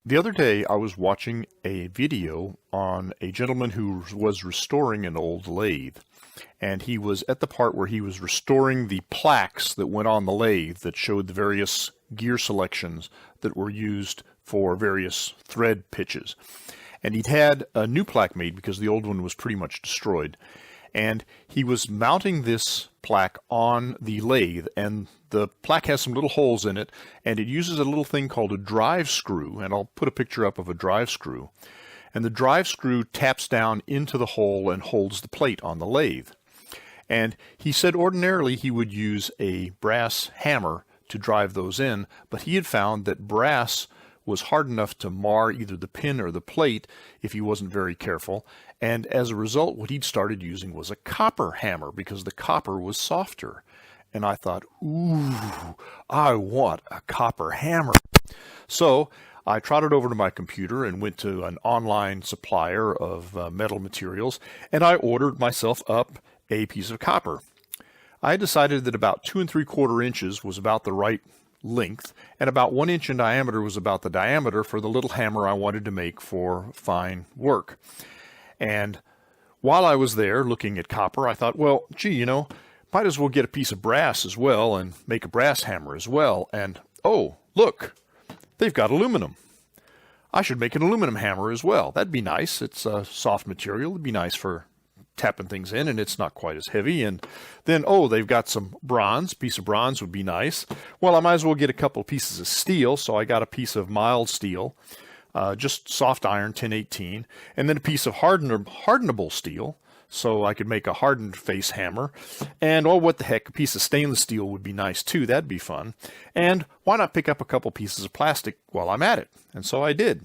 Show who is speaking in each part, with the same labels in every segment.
Speaker 1: The other day, I was watching a video on a gentleman who was restoring an old lathe. And he was at the part where he was restoring the plaques that went on the lathe that showed the various gear selections that were used for various thread pitches. And he'd had a new plaque made because the old one was pretty much destroyed. And he was mounting this plaque on the lathe, and the plaque has some little holes in it, and it uses a little thing called a drive screw, and I'll put a picture up of a drive screw. And the drive screw taps down into the hole and holds the plate on the lathe. And he said ordinarily he would use a brass hammer to drive those in, but he had found that brass was hard enough to mar either the pin or the plate if he wasn't very careful. And as a result, what he'd started using was a copper hammer because the copper was softer. And I thought, ooh, I want a copper hammer. So I trotted over to my computer and went to an online supplier of metal materials, and I ordered myself up a piece of copper. I decided that about 2 3/4 inches was about the right length, and about 1 inch in diameter was about the diameter for the little hammer I wanted to make for fine work. And while I was there looking at copper, I thought, well, gee, might as well get a piece of brass as well and make a brass hammer as well. And oh, look, they've got aluminum. I should make an aluminum hammer as well. That'd be nice. It's a soft material. It'd be nice for tapping things in, and it's not quite as heavy. And then, oh, they've got some bronze. A piece of bronze would be nice. Well, I might as well get a couple of pieces of steel, so I got a piece of mild steel, just soft iron, 1018, and then a piece of hardenable steel, so I could make a hardened face hammer. And, oh, what the heck, a piece of stainless steel would be nice too. That'd be fun. And why not pick up a couple pieces of plastic while I'm at it? And so I did.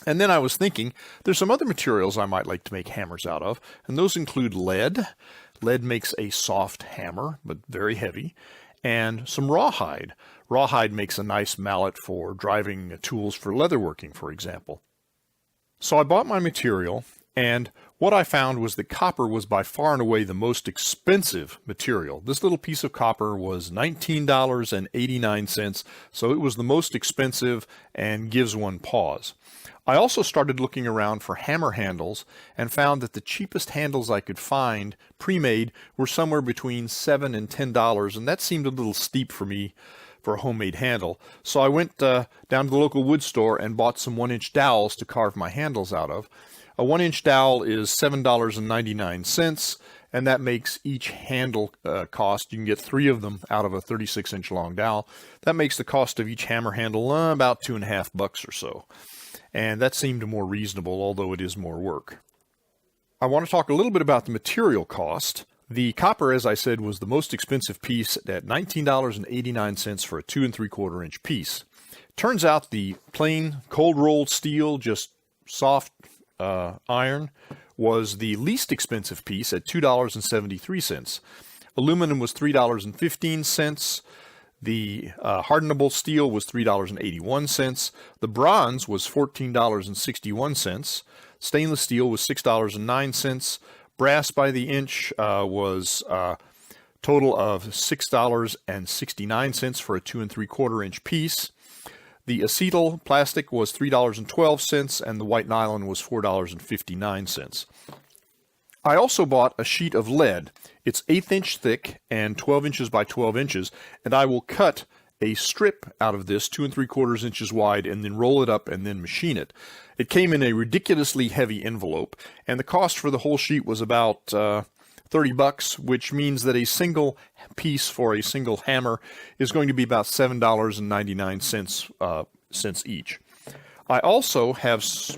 Speaker 1: And then I was thinking, there's some other materials I might like to make hammers out of, and those include lead. Lead makes a soft hammer, but very heavy. And some rawhide. Rawhide makes a nice mallet for driving tools for leatherworking, for example. So I bought my material, and what I found was that copper was by far and away the most expensive material. This little piece of copper was $19.89, so it was the most expensive and gives one pause. I also started looking around for hammer handles and found that the cheapest handles I could find pre-made were somewhere between $7 and $10, and that seemed a little steep for me for a homemade handle. So I went down to the local wood store and bought some 1-inch dowels to carve my handles out of. A 1-inch dowel is $7.99, and that makes each handle cost. You can get 3 of them out of a 36-inch long dowel. That makes the cost of each hammer handle about $2.50 or so. And that seemed more reasonable, although it is more work. I want to talk a little bit about the material cost. The copper, as I said, was the most expensive piece at $19.89 for a 2 3/4 inch piece. Turns out the plain cold rolled steel, just soft iron, was the least expensive piece at $2.73. Aluminum was $3.15. The hardenable steel was $3.81. The bronze was $14.61. Stainless steel was $6.09. Brass by the inch was a total of $6.69 for a 2 3/4 inch piece. The acetyl plastic was $3.12, and the white nylon was $4.59. I also bought a sheet of lead. It's 1/8 inch thick and 12 inches by 12 inches, and I will cut a strip out of this 2 3/4 inches wide and then roll it up and then machine it. It came in a ridiculously heavy envelope, and the cost for the whole sheet was about $30, which means that a single piece for a single hammer is going to be about $7.99 each. I also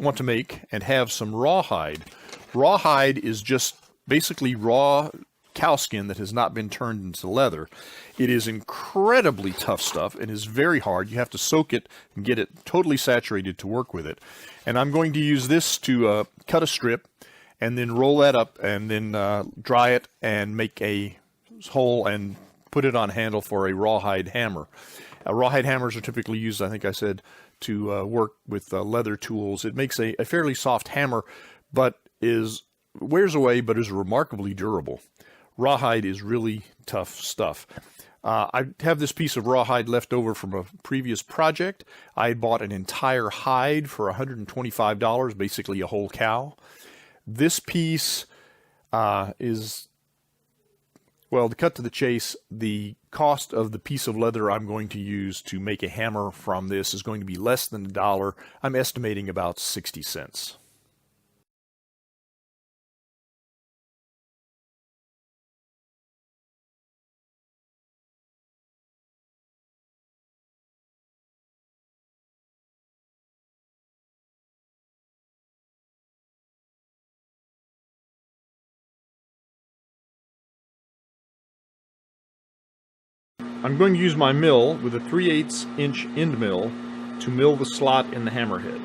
Speaker 1: want to make and have some rawhide. Rawhide is just basically raw cow skin that has not been turned into leather. It is incredibly tough stuff and is very hard. You have to soak it and get it totally saturated to work with it. And I'm going to use this to cut a strip and then roll that up and then dry it and make a hole and put it on handle for a rawhide hammer. Rawhide hammers are typically used, I think I said, to work with leather tools. It makes a fairly soft hammer, but wears away, but is remarkably durable. Rawhide is really tough stuff. I have this piece of rawhide left over from a previous project. I bought an entire hide for $125, basically a whole cow. This piece is, well, to cut to the chase, the cost of the piece of leather I'm going to use to make a hammer from this is going to be less than $1. I'm estimating about 60 cents. I'm going to use my mill with a 3/8 inch end mill to mill the slot in the hammerhead.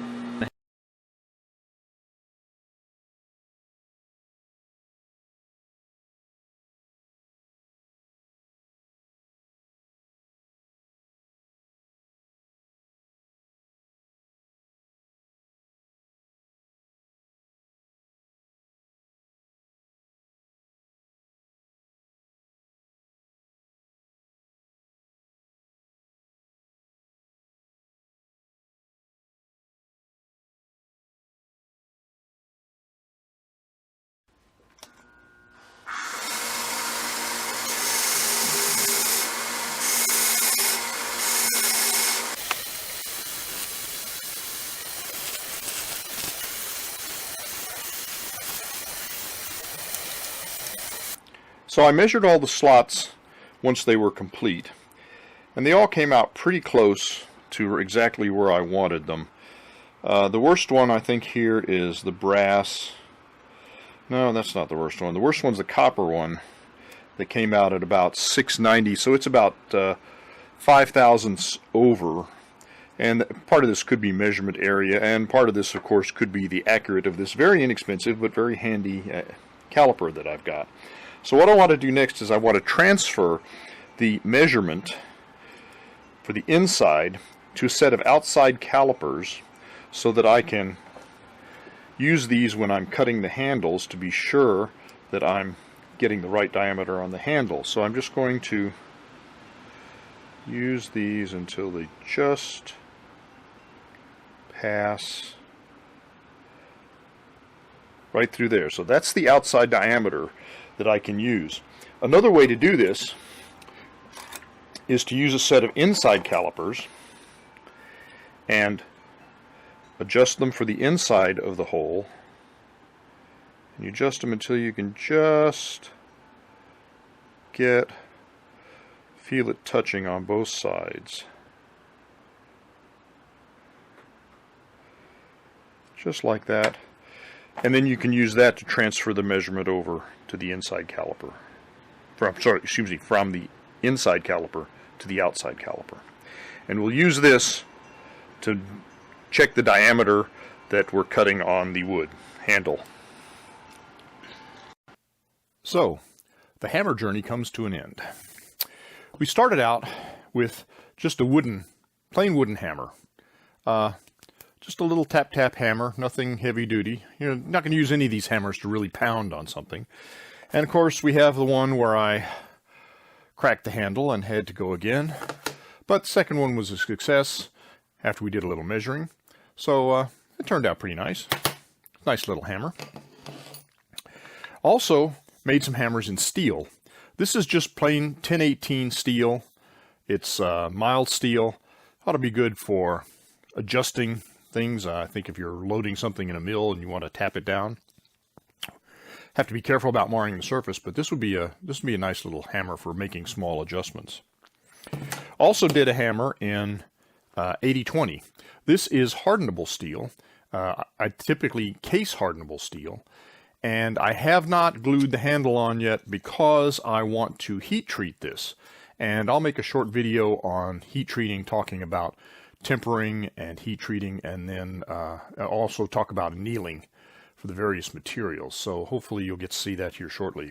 Speaker 1: So I measured all the slots once they were complete, and they all came out pretty close to exactly where I wanted them. The worst one I think here is the brass. No, that's not the worst one. The worst one's the copper one that came out at about 690, so it's about 5 thousandths over. And part of this could be measurement area, and part of this, of course, could be the accurate of this very inexpensive but very handy caliper that I've got. So what I want to do next is I want to transfer the measurement for the inside to a set of outside calipers so that I can use these when I'm cutting the handles to be sure that I'm getting the right diameter on the handle. So I'm just going to use these until they just pass right through there. So that's the outside diameter that I can use. Another way to do this is to use a set of inside calipers and adjust them for the inside of the hole. And you adjust them until you can just feel it touching on both sides. Just like that. And then you can use that to transfer the measurement over to the inside caliper. From the inside caliper to the outside caliper. And we'll use this to check the diameter that we're cutting on the wood handle. So, the hammer journey comes to an end. We started out with just a plain wooden hammer. Just a little tap-tap hammer, nothing heavy duty. You're not going to use any of these hammers to really pound on something. And of course we have the one where I cracked the handle and had to go again. But the second one was a success after we did a little measuring. So it turned out pretty nice. Nice little hammer. Also made some hammers in steel. This is just plain 1018 steel. It's mild steel. Ought to be good for adjusting things. I think if you're loading something in a mill and you want to tap it down, have to be careful about marring the surface, but this would be a nice little hammer for making small adjustments. Also did a hammer in 8020. This is hardenable steel. I typically case hardenable steel, and I have not glued the handle on yet because I want to heat treat this. And I'll make a short video on heat treating, talking about tempering and heat treating, and then also talk about annealing for the various materials. So hopefully you'll get to see that here shortly.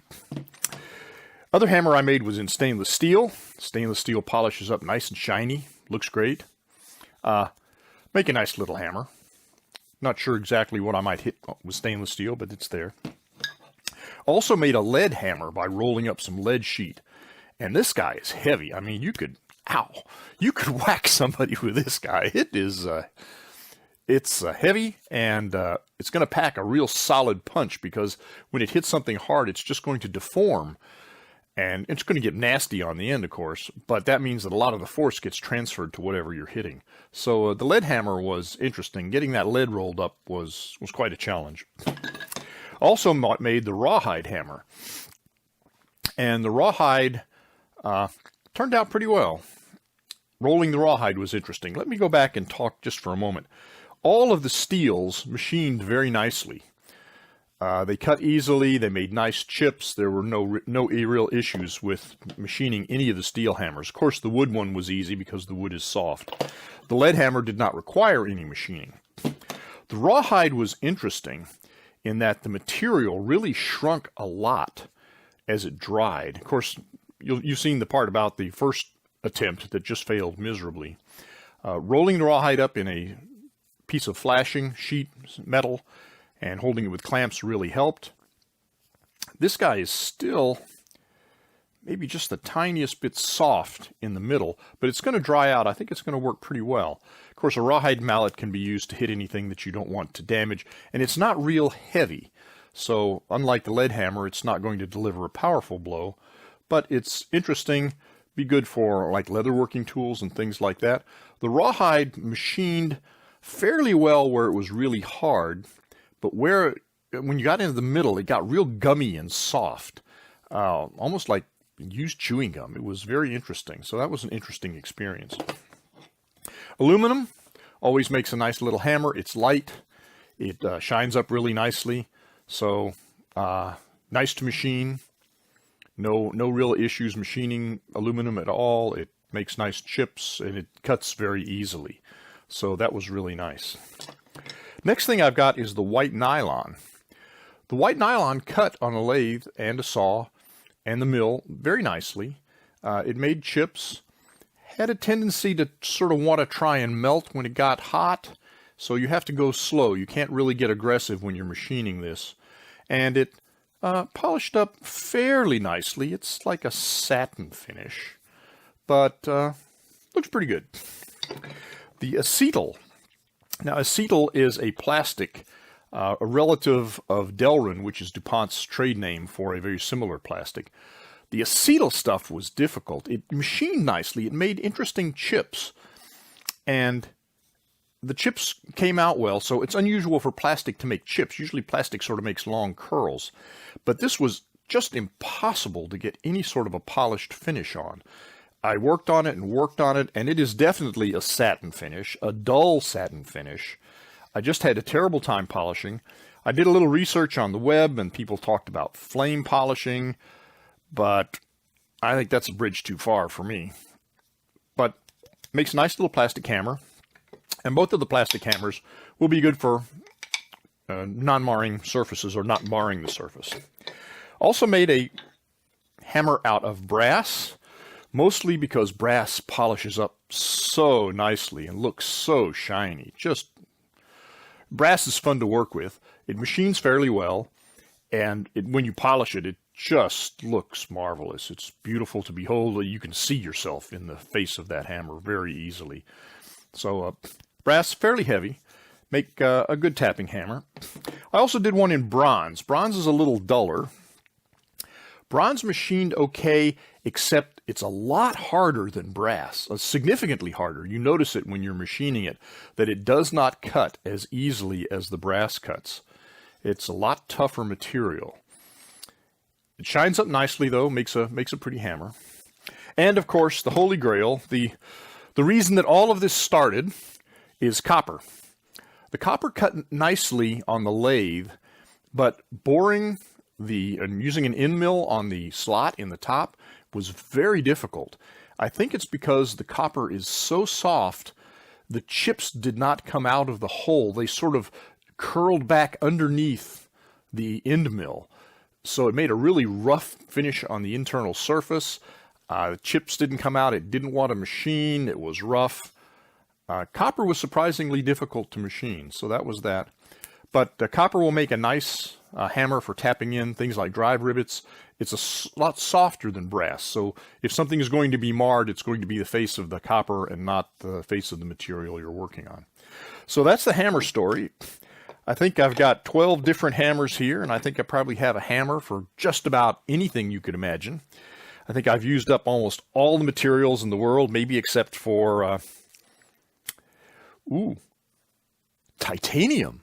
Speaker 1: Other hammer I made was in stainless steel. Stainless steel polishes up nice and shiny, looks great. Make a nice little hammer. Not sure exactly what I might hit with stainless steel, but it's there. Also made a lead hammer by rolling up some lead sheet. And this guy is heavy. I mean, you could whack somebody with this guy. It's heavy, and it's going to pack a real solid punch, because when it hits something hard, it's just going to deform. And it's going to get nasty on the end, of course, but that means that a lot of the force gets transferred to whatever you're hitting. So the lead hammer was interesting. Getting that lead rolled up was quite a challenge. Also made the Rawhide Hammer. And the rawhide turned out pretty well. Rolling the rawhide was interesting. Let me go back and talk just for a moment. All of the steels machined very nicely. They cut easily, they made nice chips, there were no real issues with machining any of the steel hammers. Of course, the wood one was easy because the wood is soft. The lead hammer did not require any machining. The rawhide was interesting in that the material really shrunk a lot as it dried. Of course, you've seen the part about the first attempt that just failed miserably. Rolling the rawhide up in a piece of flashing sheet metal and holding it with clamps really helped. This guy is still maybe just the tiniest bit soft in the middle, but it's going to dry out. I think it's going to work pretty well. Of course, a rawhide mallet can be used to hit anything that you don't want to damage, and it's not real heavy. So unlike the lead hammer, it's not going to deliver a powerful blow, but it's interesting, be good for like leatherworking tools and things like that. The rawhide machined fairly well where it was really hard, but when you got into the middle, it got real gummy and soft, almost like used chewing gum. It was very interesting. So that was an interesting experience. Aluminum always makes a nice little hammer. It's light. It shines up really nicely. So nice to machine. No real issues machining aluminum at all. It makes nice chips, and it cuts very easily. So that was really nice. Next thing I've got is the white nylon. The white nylon cut on a lathe and a saw and the mill very nicely. It made chips, had a tendency to sort of want to try and melt when it got hot, so you have to go slow. You can't really get aggressive when you're machining this. And it polished up fairly nicely. It's like a satin finish, but looks pretty good. The acetyl. Now, acetyl is a plastic, a relative of Delrin, which is DuPont's trade name for a very similar plastic. The acetyl stuff was difficult. It machined nicely. It made interesting chips, and the chips came out well. So it's unusual for plastic to make chips. Usually plastic sort of makes long curls, but this was just impossible to get any sort of a polished finish on. I worked on it, and it is definitely a satin finish, a dull satin finish. I just had a terrible time polishing. I did a little research on the web, and people talked about flame polishing, but I think that's a bridge too far for me. But it makes a nice little plastic hammer, and both of the plastic hammers will be good for non-marring surfaces or not marring the surface. Also made a hammer out of brass, mostly because brass polishes up so nicely and looks so shiny. Brass is fun to work with. It machines fairly well, and when you polish it, it just looks marvelous. It's beautiful to behold. You can see yourself in the face of that hammer very easily. So brass, fairly heavy. Make a good tapping hammer. I also did one in bronze. Bronze is a little duller. Bronze machined okay, except it's a lot harder than brass, significantly harder. You notice it when you're machining it, that it does not cut as easily as the brass cuts. It's a lot tougher material. It shines up nicely, though, makes a pretty hammer. And, of course, the Holy Grail, the reason that all of this started is copper. The copper cut nicely on the lathe, but boring and using an end mill on the slot in the top was very difficult. I think it's because the copper is so soft, the chips did not come out of the hole. They sort of curled back underneath the end mill. So it made a really rough finish on the internal surface. The chips didn't come out. It didn't want to machine. It was rough. Copper was surprisingly difficult to machine, so that was that. But copper will make a nice hammer for tapping in things like drive rivets. it's a lot softer than brass. So if something is going to be marred, it's going to be the face of the copper and not the face of the material you're working on. So that's the hammer story. I think I've got 12 different hammers here, and I think I probably have a hammer for just about anything you could imagine. I think I've used up almost all the materials in the world, maybe except for, titanium.